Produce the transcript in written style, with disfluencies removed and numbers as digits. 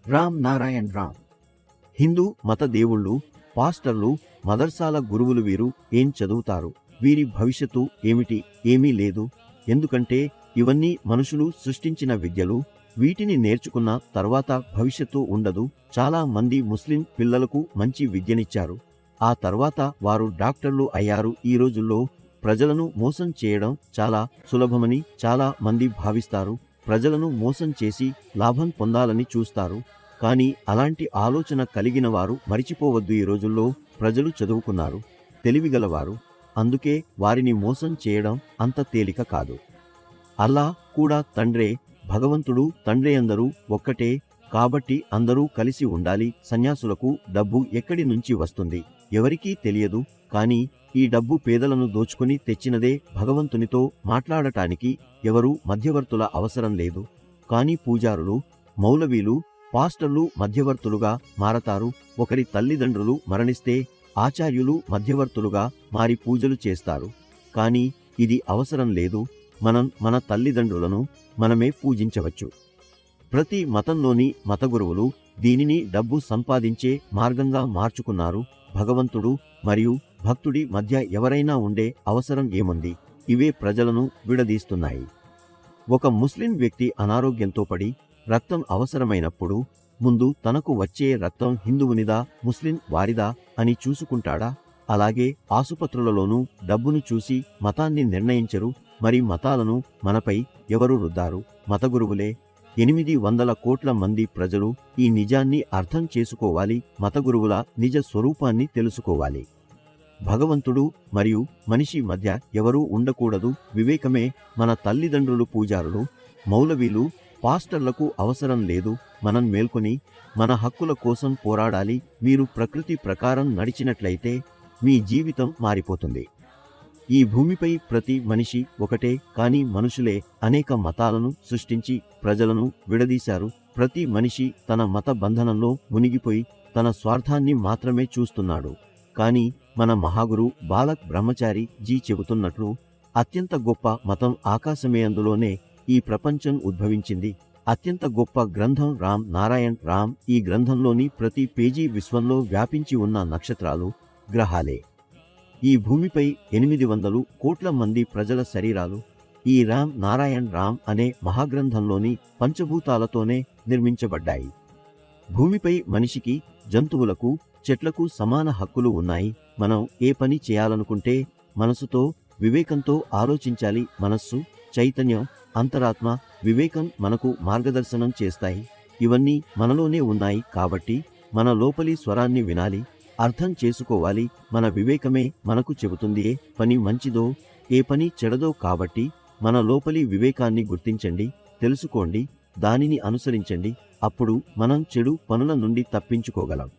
రామ్ నారాయణ్ రామ్. హిందూ మత దేవుళ్ళు, పాస్టర్లు, మదర్సాల గురువులు వీరు ఏం చదువుతారు? వీరి భవిష్యత్తు ఏమిటి? ఏమీ లేదు. ఎందుకంటే ఇవన్నీ మనుషులు సృష్టించిన విద్యలు. వీటిని నేర్చుకున్న తర్వాత భవిష్యత్తు ఉండదు. చాలా మంది ముస్లిం పిల్లలకు మంచి విద్యనిచ్చారు. ఆ తర్వాత వారు డాక్టర్లు అయ్యారు. ఈ రోజుల్లో ప్రజలను మోసం చేయడం చాలా సులభమని చాలా మంది భావిస్తారు. ప్రజలను మోసం చేసి లాభం పొందాలని చూస్తారు. కానీ అలాంటి ఆలోచన కలిగిన వారు మరిచిపోవద్దు. ఈ రోజుల్లో ప్రజలు చదువుకున్నారు, తెలివిగలవారు. అందుకే వారిని మోసం చేయడం అంత తేలిక కాదు. అల్లా కూడా తండ్రే, భగవంతుడు తండ్రే, అందరూ ఒక్కటే. కాబట్టి అందరూ కలిసి ఉండాలి. సన్యాసులకు డబ్బు ఎక్కడి నుంచి వస్తుంది ఎవరికీ తెలియదు. కానీ ఈ డబ్బు పేదలను దోచుకుని తెచ్చినదే. భగవంతునితో మాట్లాడటానికి ఎవరూ మధ్యవర్తుల అవసరం లేదు. కానీ పూజారులు, మౌలవీలు, పాస్టర్లు మధ్యవర్తులుగా మారతారు. ఒకరి తల్లిదండ్రులు మరణిస్తే ఆచార్యులు మధ్యవర్తులుగా మారి పూజలు చేస్తారు. కానీ ఇది అవసరం లేదు. మనం మన తల్లిదండ్రులను మనమే పూజించవచ్చు. ప్రతి మతంలోని మత గురువులు దీనిని డబ్బు సంపాదించే మార్గంగా మార్చుకున్నారు. భగవంతుడు మరియు భక్తుడి మధ్య ఎవరైనా ఉండే అవసరం ఏముంది? ఇవే ప్రజలను విడదీస్తున్నాయి. ఒక ముస్లిం వ్యక్తి అనారోగ్యంతో పడి రక్తం అవసరమైనప్పుడు ముందు తనకు వచ్చే రక్తం హిందువునిదా, ముస్లిం వారిదా అని చూసుకుంటాడా? అలాగే ఆసుపత్రులలోనూ డబ్బును చూసి మతాన్ని నిర్ణయించరు. మరి మతాలను మనపై ఎవరు రుద్దారు? మత గురువులే. 800 కోట్ల మంది ప్రజలు ఈ నిజాన్ని అర్థం చేసుకోవాలి. మత గురువుల నిజ స్వరూపాన్ని తెలుసుకోవాలి. భగవంతుడు మరియు మనిషి మధ్య ఎవరూ ఉండకూడదు. వివేకమే. మన తల్లిదండ్రులు, పూజారులు, మౌలవీలు, పాస్టర్లకు అవసరం లేదు. మనం మేల్కొని మన హక్కుల కోసం పోరాడాలి. మీరు ప్రకృతి ప్రకారం నడిచినట్లయితే మీ జీవితం మారిపోతుంది. ఈ భూమిపై ప్రతి మనిషి ఒకటే. కానీ మనుషులే అనేక మతాలను సృష్టించి ప్రజలను విడదీశారు. ప్రతి మనిషి తన మత బంధనంలో మునిగిపోయి తన స్వార్థాన్ని మాత్రమే చూస్తున్నాడు. కానీ మన మహాగురు బాలక్ బ్రహ్మచారి జీ చెబుతున్నట్లు అత్యంత గొప్ప మతం ఆకాశమే. అందులోనే ఈ ప్రపంచం ఉద్భవించింది. అత్యంత గొప్ప గ్రంథం రామ్ నారాయణ్ రామ్. ఈ గ్రంథంలోని ప్రతి పేజీ విశ్వంలో వ్యాపించి ఉన్న నక్షత్రాలు, గ్రహాలే. ఈ భూమిపై 800 కోట్ల మంది ప్రజల శరీరాలు ఈ రామ్ నారాయణ్ రామ్ అనే మహాగ్రంథంలోని పంచభూతాలతోనే నిర్మించబడ్డాయి. భూమిపై మనిషికి, జంతువులకు, చెట్లకు సమాన హక్కులు ఉన్నాయి. మనం ఏ పని చేయాలనుకుంటే మనసుతో, వివేకంతో ఆలోచించాలి. మనస్సు, చైతన్యం, అంతరాత్మ, వివేకం మనకు మార్గదర్శనం చేస్తాయి. ఇవన్నీ మనలోనే ఉన్నాయి. కాబట్టి మన లోపలి స్వరాన్ని వినాలి, అర్థం చేసుకోవాలి. మన వివేకమే మనకు చెబుతుంది ఏ పని మంచిదో, ఏ పని చెడదో. కాబట్టి మన లోపలి వివేకాన్ని గుర్తించండి, తెలుసుకోండి, దానిని అనుసరించండి. అప్పుడు మనం చెడు పనుల నుండి తప్పించుకోగలం.